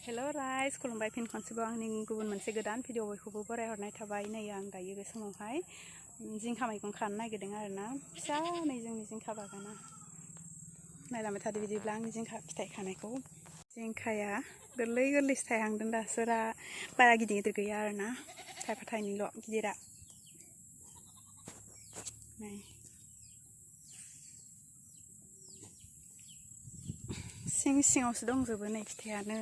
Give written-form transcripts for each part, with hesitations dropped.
हेल' rice खुलुमबाय फिन खनसेबाव आंनि गुबुन मोनसे गोदान भिडिअ बयखौबो बरायहरनाय थाबाय। नै आं दायो बे समावहाय जिंखा मैगं खानो नागिरदों आरोना। फिसा नै जोंनि जिंखा बागाना नायलांबाय थादो बिदिब्ला आंनि जिंखा फिथाइ खानायखौ। जिंखाया गोरलै गोरलैसो थायहांदों दासोरा बारा गिदिर गिदिर गैया आरोना, थाइफा थाइनैल' गिदिरा। नै सिं सिङावसो दंजोबो नै फिथाइयानो।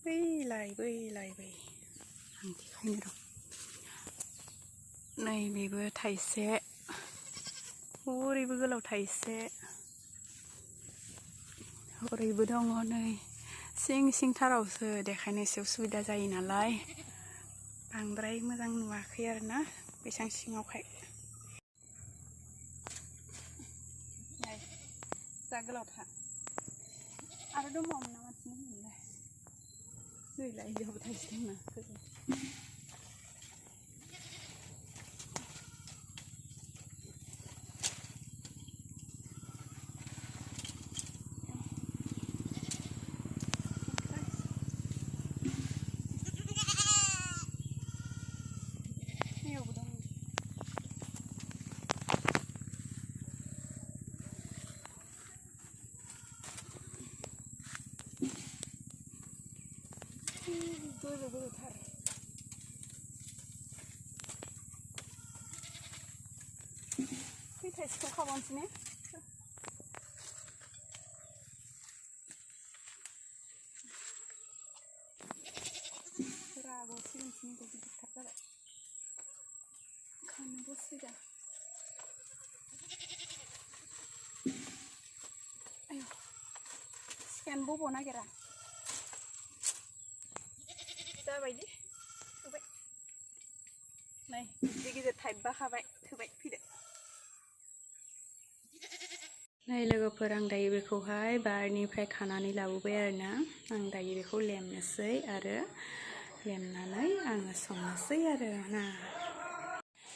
बैलाय आं देखायनो र'। नै बेबो थाइसे, हरैबो गोलाव थाइसे, हरैबो दङ नै सिं थारावसो देखायनो एसे उसुबिदा जायो नालाय, बांद्राय मोजां नुवाखै आरोना बेसां सिङावखाय। जा गोलावथा आरो दंबावोमोन ना मानसिनो होनलाय। नैलाय बेयावबो थाइसे दंना गोजौ। बेयावबो दं। गोजौथार। थाइसेखौ खाबावनोसै ने? राग'सिगोनसो गिदिरथार जाबाय। खानोबो उसुबिदा। आयौ सिखायानो बबाव नागिरा। जाबायदि थोबाय। नै गिदिर थाइबा खाबाय, थोबाय फैदो। नै लोगोफोर, आं दायो बेखौहाय बारिनिफ्राय खानानै लाबोबाय आरोना। आं दायो बेखौ लेमनोसै आरो लेमनानै आङो संनोसै आरो ना।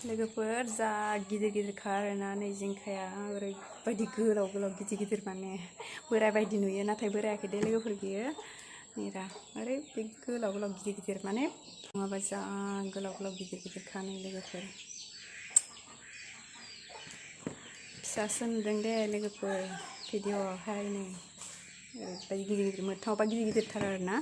लोगोफोर जा गिदिरखा आरोना नै जिंखाया, ओरैबायदि गोलाव गिदिर माने बोराय बायदि नुयो, नाथाय बोरायाखै दे लोगोफोर बियो। नेरा ओरैबायदि गोलाव गिदिर माने नङाबा जा गोलाव गिदिरखा नै लोगोफोर। फिसासो नुदों दे लोगोफोर भिडिअ'आवहाय। नै ओरैबायदि गिदिर मोगथाङावबा गिदिरथार आरोना।